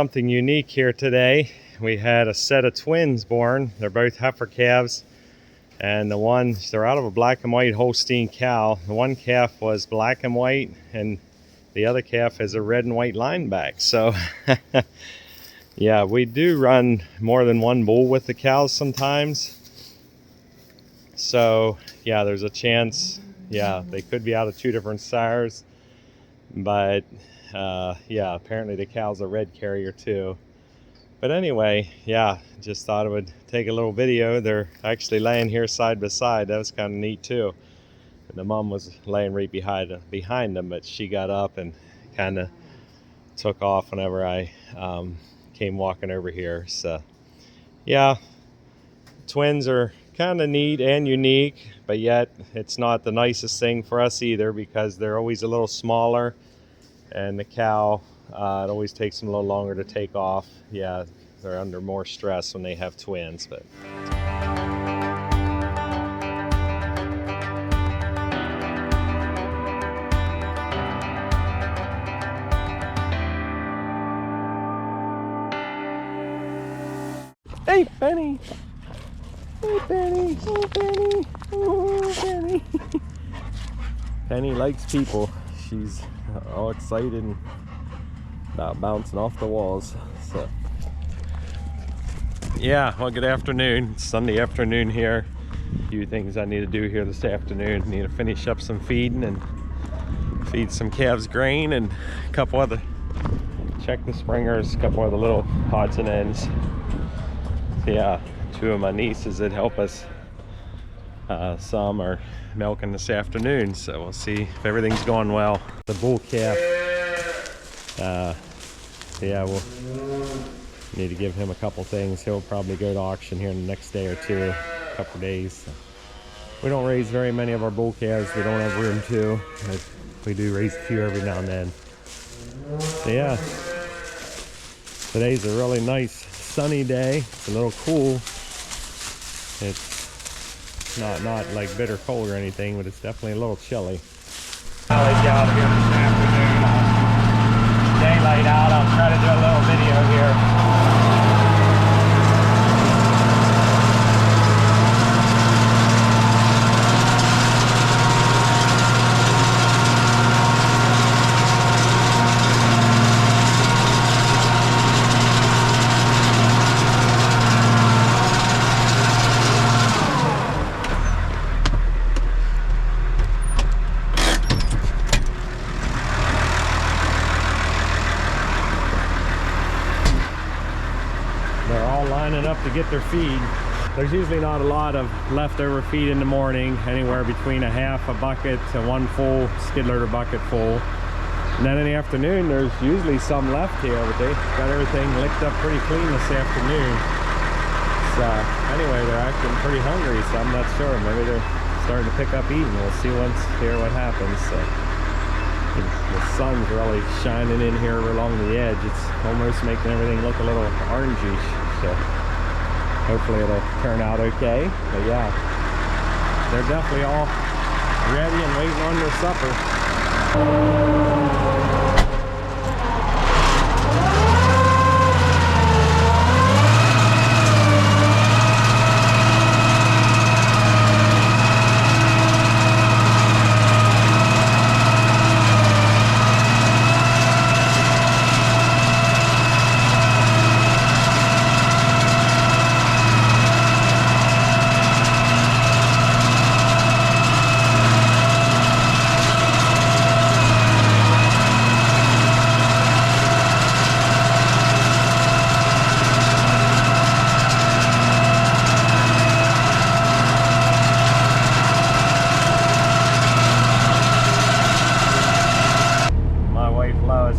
Something unique here today. We had a set of twins born. They're both heifer calves, and they're out of a black and white Holstein cow. The one calf was black and white, and the other calf has a red and white line back. So yeah, we do run more than one bull with the cows sometimes. So yeah, there's a chance, yeah, they could be out of two different sires. But yeah, apparently the cow's a red carrier too. But anyway, yeah, just thought I would take a little video. They're actually laying here side by side. That was kind of neat too. The mom was laying right behind them, but she got up and kind of took off whenever I came walking over here. So yeah, twins are kind of neat and unique, but yet it's not the nicest thing for us either, because they're always a little smaller, and the cow, it always takes them a little longer to take off. Yeah, they're under more stress when they have twins. But hey, Benny! Hey, Benny! Oh, Benny! Oh, Benny! Penny likes people. She's all excited and about bouncing off the walls. So yeah, well, good afternoon. It's Sunday afternoon here. A few things I need to do here this afternoon. Need to finish up some feeding and feed some calves grain, and a couple other, check the springers, a couple other little odds and ends. Yeah, two of my nieces that help us, some are milking this afternoon, so we'll see if everything's going well. The bull calf, yeah, we'll need to give him a couple things. He'll probably go to auction here in the next day or two, a couple days. We don't raise very many of our bull calves. We don't have room to, but we do raise a few every now and then. So yeah, today's a really nice sunny day. It's a little cool. It's not like bitter cold or anything, but it's definitely a little chilly. I'll let you out here this afternoon. Daylight out. I'll try to do a little video here. They're all lining up to get their feed. There's usually not a lot of leftover feed in the morning, anywhere between a half a bucket to one full skid loader bucket full. And then in the afternoon, there's usually some left here, but they got everything licked up pretty clean this afternoon. So anyway, they're acting pretty hungry, so I'm not sure. Maybe they're starting to pick up eating. We'll see once here what happens. So the sun's really shining in here along the edge. It's almost making everything look a little orangey. So hopefully it'll turn out okay. But yeah, they're definitely all ready and waiting on their supper.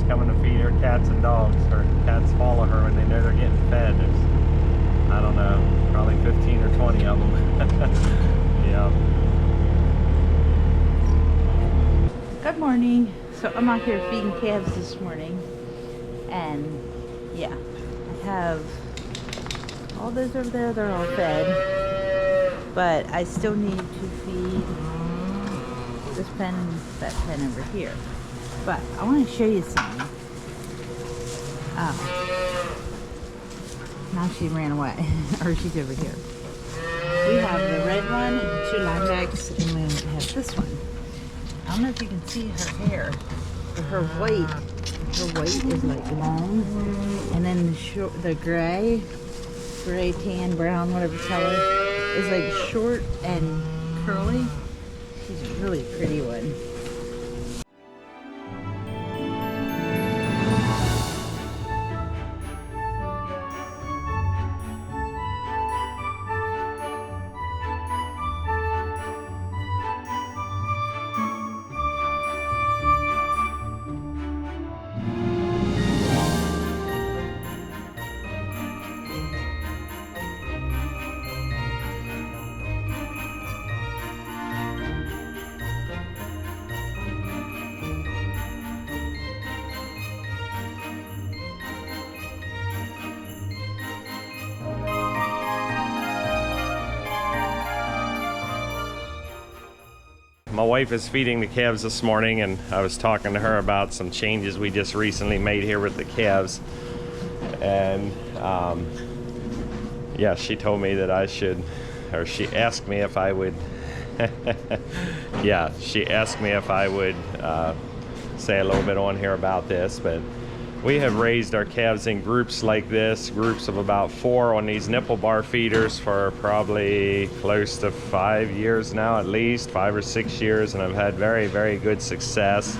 Coming to feed her cats and dogs. Her cats follow her when they know they're getting fed. There's, I don't know, probably 15 or 20 of them. Yeah. Good morning. So I'm out here feeding calves this morning, and yeah, I have all those over there. They're all fed, but I still need to feed this pen and that pen over here. But I want to show you something. Now she ran away, or she's over here. We have the red one, 2 lilacs, and then we have this one. I don't know if you can see her hair, but her white is like long, and then the gray, tan, brown, whatever color, is like short and curly. She's a really pretty one. My wife is feeding the calves this morning, and I was talking to her about some changes we just recently made here with the calves. And yeah, she told me that I should, or she asked me if I would yeah, she asked me if I would say a little bit on here about this. But we have raised our calves in groups like this, groups of about 4 on these nipple bar feeders for probably close to 5 years now, at least 5 or 6 years, and I've had very, very good success.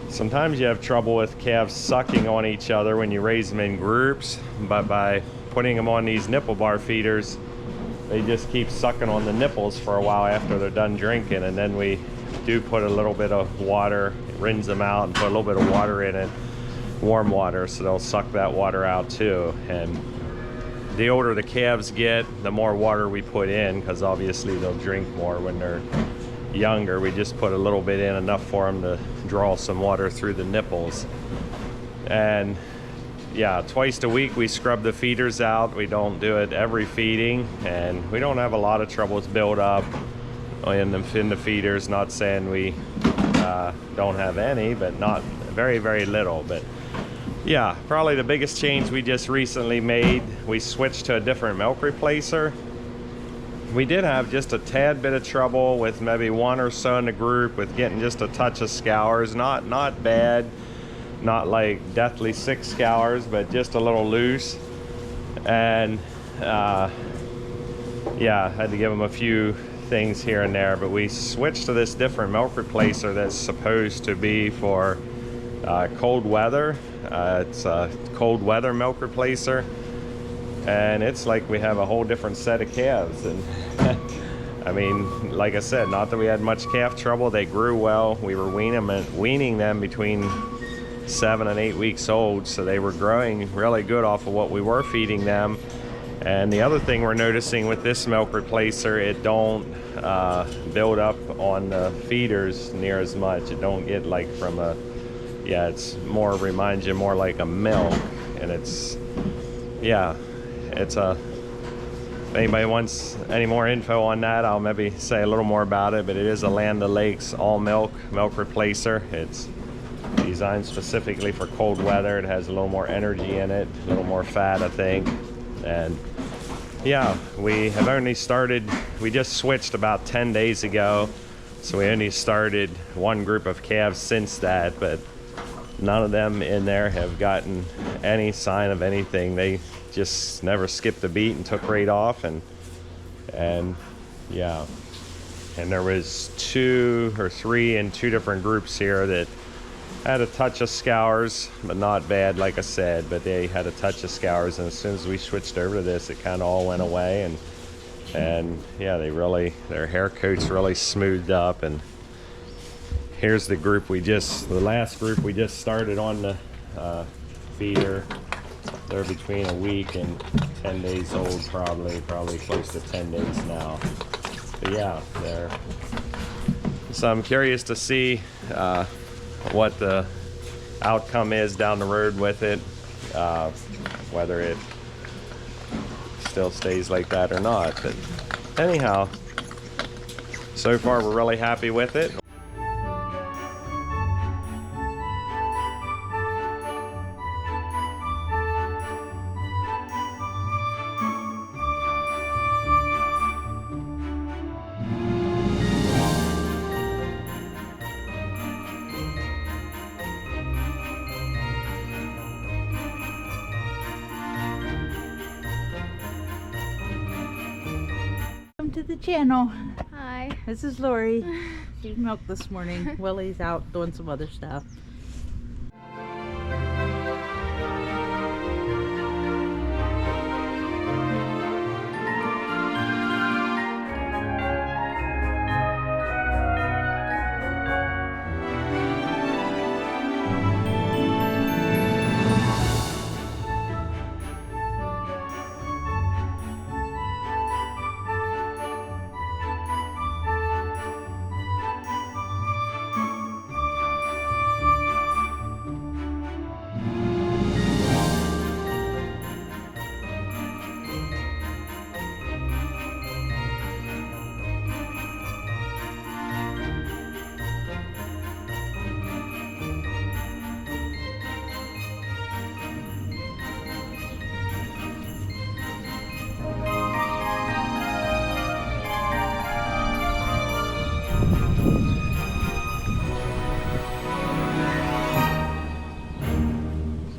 Sometimes you have trouble with calves sucking on each other when you raise them in groups, but by putting them on these nipple bar feeders, they just keep sucking on the nipples for a while after they're done drinking. And then we do put a little bit of water, rinse them out, and put a little bit of water in it, warm water, so they'll suck that water out too. And the older the calves get, the more water we put in, because obviously they'll drink more when they're younger. We just put a little bit in, enough for them to draw some water through the nipples. And yeah, twice a week we scrub the feeders out. We don't do it every feeding, and we don't have a lot of troubles build up in the feeders. Not saying we don't have any, but not very, very little. But yeah, probably the biggest change we just recently made, we switched to a different milk replacer. We did have just a tad bit of trouble with maybe 1 or so in the group with getting just a touch of scours. Not bad, not like deathly sick scours, but just a little loose. And yeah, I had to give them a few things here and there, but we switched to this different milk replacer that's supposed to be for cold weather. It's a cold weather milk replacer, and it's like we have a whole different set of calves. And I mean, like I said, not that we had much calf trouble. They grew well. We were weaning them between 7 and 8 weeks old, so they were growing really good off of what we were feeding them. And the other thing we're noticing with this milk replacer, it don't build up on the feeders near as much. It don't get like from a, yeah, it's more, reminds you more like a milk. And it's, yeah, it's a, if anybody wants any more info on that, I'll maybe say a little more about it. But it is a Land O'Lakes all milk replacer. It's designed specifically for cold weather. It has a little more energy in it, a little more fat, I think. And yeah, we have only started, we just switched about 10 days ago, so we only started 1 group of calves since that, but none of them in there have gotten any sign of anything. They just never skipped a beat and took right off. And yeah, and there was 2 or 3 in 2 different groups here that had a touch of scours, but not bad, like I said. But they had a touch of scours, and as soon as we switched over to this, it kind of all went away. And yeah, they really, their hair coats really smoothed up. And here's the group the last group we just started on the feeder. They're between a week and 10 days old, probably close to 10 days now. But yeah, so I'm curious to see what the outcome is down the road with it, whether it still stays like that or not. But anyhow, so far we're really happy with it. Welcome to the channel. Hi. This is Lori. She's milked this morning. Willie's out doing some other stuff.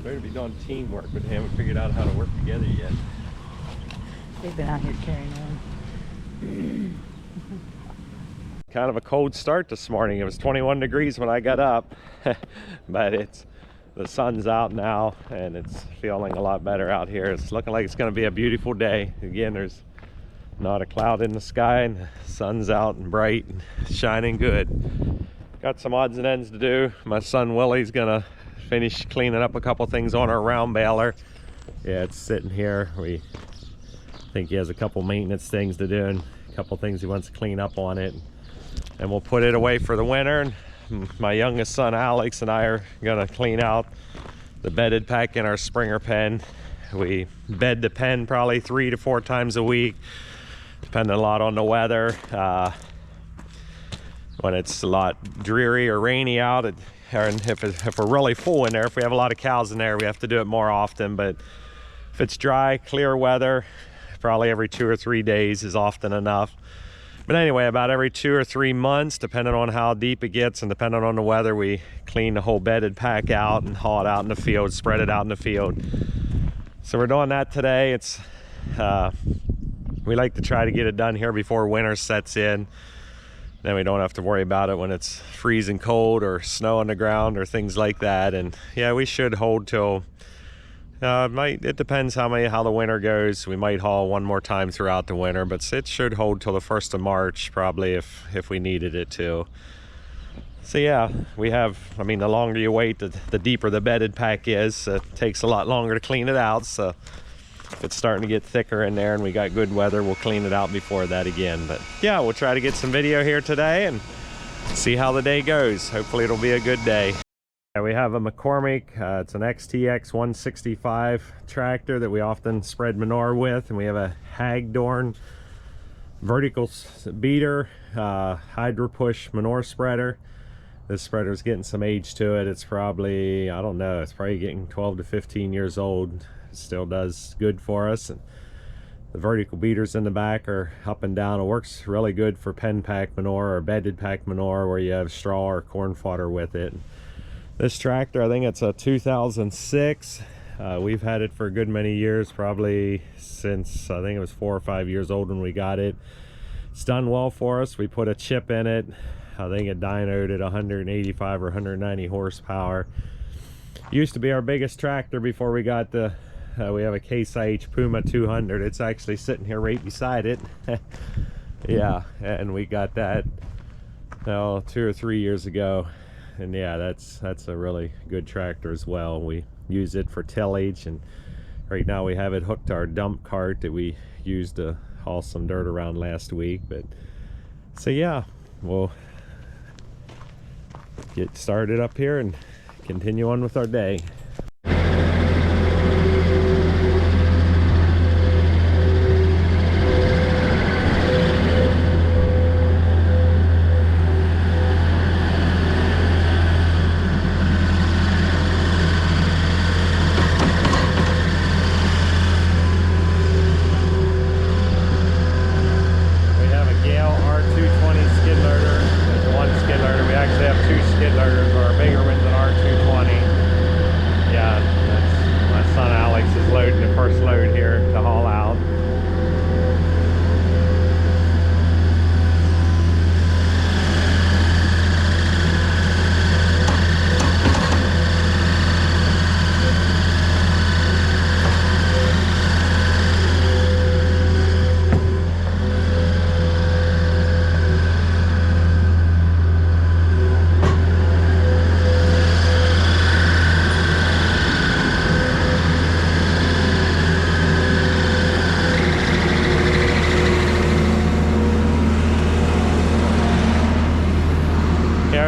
Better be doing teamwork, but they haven't figured out how to work together yet. They've been out here carrying on. Kind of a cold start this morning. It was 21 degrees when I got up, but the sun's out now and it's feeling a lot better out here. It's looking like it's going to be a beautiful day. Again, there's not a cloud in the sky and the sun's out and bright and shining good. Got some odds and ends to do. My son Willie's gonna finish cleaning up a couple things on our round baler. Yeah, it's sitting here. We think he has a couple maintenance things to do and a couple things he wants to clean up on it, and we'll put it away for the winter. And my youngest son Alex and I are gonna clean out the bedded pack in our Springer pen. We bed the pen probably 3 to 4 times a week, depending a lot on the weather. When it's a lot dreary or rainy out, or if we're really full in there, if we have a lot of cows in there, we have to do it more often. But if it's dry, clear weather, probably every 2 or 3 days is often enough. But anyway, about every 2 or 3 months, depending on how deep it gets and depending on the weather, we clean the whole bedded pack out and haul it out in the field, spread it out in the field. So we're doing that today. It's we like to try to get it done here before winter sets in. Then we don't have to worry about it when it's freezing cold or snow on the ground or things like that. And yeah, we should hold till it depends how the winter goes. We might haul one more time throughout the winter, but it should hold till the 1st of March probably if we needed it to. So yeah, I mean, the longer you wait, the deeper the bedded pack is. It takes a lot longer to clean it out. So if it's starting to get thicker in there and we got good weather, we'll clean it out before that again. But yeah, we'll try to get some video here today and see how the day goes. Hopefully it'll be a good day. We have a McCormick, it's an XTX 165 tractor that we often spread manure with, and we have a Hagdorn vertical beater, hydro push manure spreader. This spreader is getting some age to it. It's probably, I don't know, it's probably getting 12 to 15 years old. Still does good for us, and the vertical beaters in the back are up and down. It works really good for pen pack manure or bedded pack manure where you have straw or corn fodder with it. This tractor, I think it's a 2006. We've had it for a good many years, probably since I think it was 4 or 5 years old when we got it. It's done well for us. We put a chip in it. I think it dynoed at 185 or 190 horsepower. Used to be our biggest tractor before we got the we have a Case IH Puma 200. It's actually sitting here right beside it. Yeah, and we got that 2 or 3 years ago, and yeah, that's a really good tractor as well. We use it for tillage, and right now we have it hooked to our dump cart that we used to haul some dirt around last week. But so yeah, we'll get started up here and continue on with our day.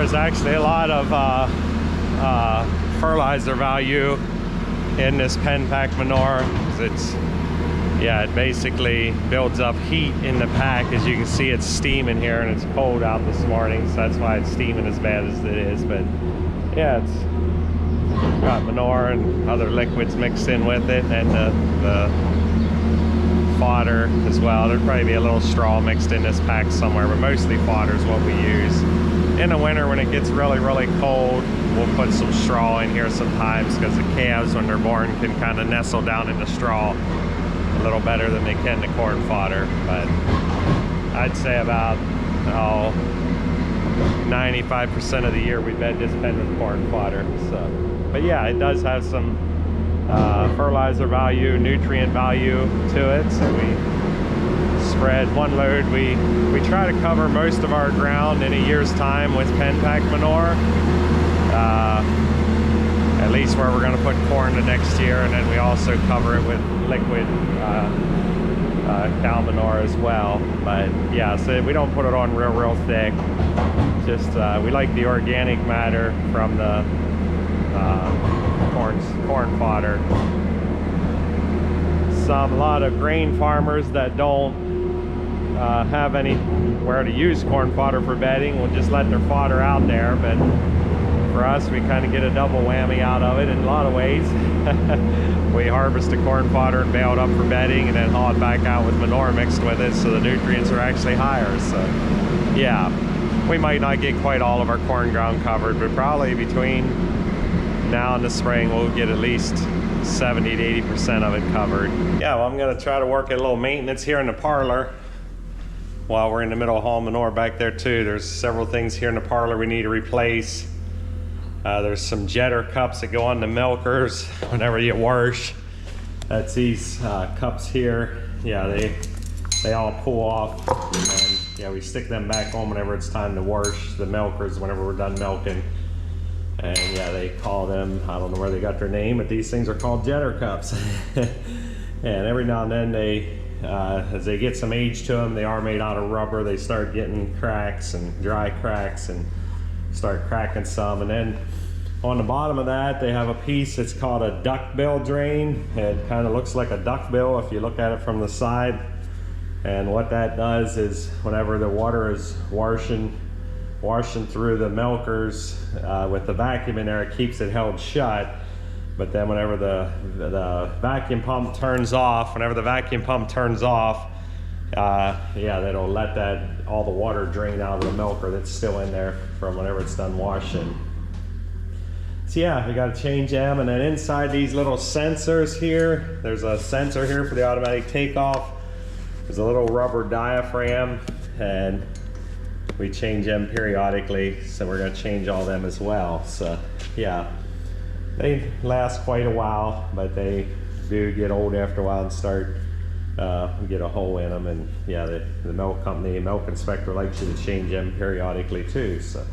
there's actually a lot of fertilizer value in this pen pack manure. It basically builds up heat in the pack. As you can see, it's steaming here and it's cold out this morning, so that's why it's steaming as bad as it is. But yeah, it's got manure and other liquids mixed in with it, and the fodder as well. There'd probably be a little straw mixed in this pack somewhere, but mostly fodder is what we use. In the winter, when it gets really, really cold, we'll put some straw in here sometimes, because the calves, when they're born, can kind of nestle down in the straw a little better than they can the corn fodder. But I'd say about 95% of the year we bed this pen with corn fodder. So, but yeah, it does have some fertilizer value, nutrient value to it. So we spread one load. We try to cover most of our ground in a year's time with pen pack manure. At least where we're going to put corn the next year, and then we also cover it with liquid cow manure as well. But yeah, so we don't put it on real thick. Just we like the organic matter from the corn fodder. A lot of grain farmers that don't have anywhere to use corn fodder for bedding will just let their fodder out there. But for us, we kind of get a double whammy out of it in a lot of ways. We harvest the corn fodder and bale it up for bedding, and then haul it back out with manure mixed with it, so the nutrients are actually higher. So yeah, we might not get quite all of our corn ground covered, but probably between now and the spring we'll get at least 70 to 80% of it covered. Yeah, well, I'm going to try to work a little maintenance here in the parlor while we're in the middle of hauling manure back there too. There's several things here in the parlor we need to replace. There's some jetter cups that go on the milkers whenever you wash. That's these cups here. Yeah, they all pull off, and yeah, we stick them back on whenever it's time to wash the milkers, whenever we're done milking. And yeah, they call them, I don't know where they got their name, but these things are called jetter cups. And every now and then they, as they get some age to them, they are made out of rubber, they start getting cracks and dry cracks and start cracking some. And then on the bottom of that, they have a piece that's called a duckbill drain. It kind of looks like a duckbill if you look at it from the side. And what that does is, whenever the water is washing through the milkers with the vacuum in there, it keeps it held shut. But then whenever the vacuum pump turns off, yeah, that'll let all the water drain out of the milker that's still in there from whenever it's done washing. So yeah, we got to change them. And then inside these little sensors here, there's a sensor here for the automatic takeoff. There's a little rubber diaphragm, and we change them periodically, so we're going to change all them as well. So yeah, they last quite a while, but they do get old after a while and start get a hole in them. And yeah, the milk company, milk inspector, likes you to change them periodically too. So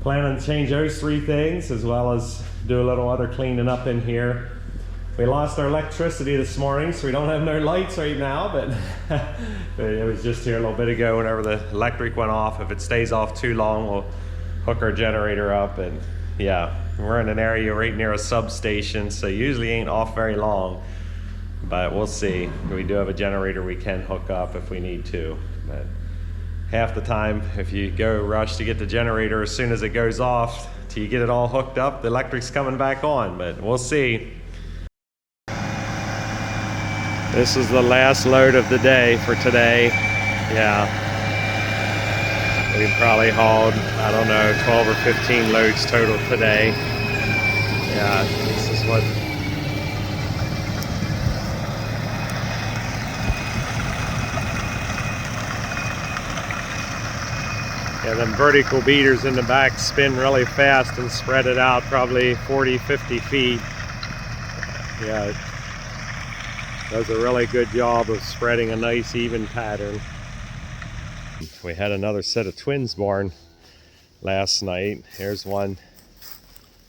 planning to change those three things, as well as do a little other cleaning up in here. We lost our electricity this morning, so we don't have no lights right now, but it was just here a little bit ago whenever the electric went off. If it stays off too long, we'll hook our generator up. And yeah, we're in an area right near a substation, so usually ain't off very long, but we'll see. We do have a generator we can hook up if we need to. But half the time, if you go rush to get the generator, as soon as it goes off, till you get it all hooked up, the electric's coming back on, but we'll see. This is the last load of the day for today. Yeah. We've probably hauled, I don't know, 12 or 15 loads total today. Yeah, this is what... Yeah, them vertical beaters in the back spin really fast and spread it out probably 40, 50 feet. Yeah, it does a really good job of spreading a nice even pattern. We had another set of twins born last night. Here's one.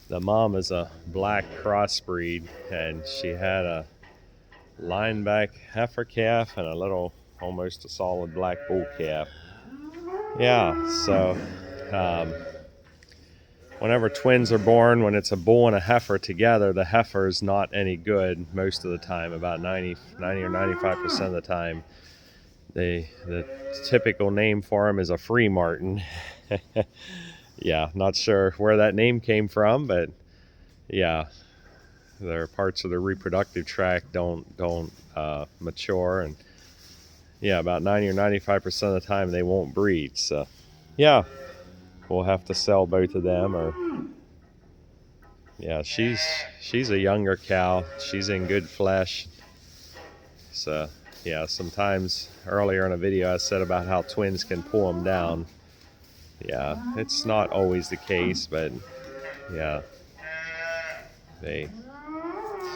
The mom is a black crossbreed, and she had a lineback heifer calf and a little, almost a solid black bull calf. Yeah, so whenever twins are born, when it's a bull and a heifer together, the heifer is not any good most of the time, about 90 or 95% of the time. The typical name for them is a free martin. Yeah, not sure where that name came from, but yeah, their parts of the reproductive tract don't mature, and yeah, about 90 or 95% of the time they won't breed. So yeah, we'll have to sell both of them. Or yeah, she's a younger cow. She's in good flesh. So yeah, sometimes earlier in a video I said about how twins can pull them down. Yeah, it's not always the case, but yeah, they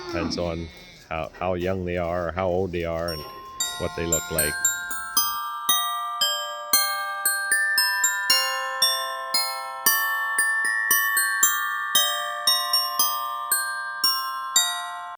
depends on how young they are, or how old they are, and what they look like.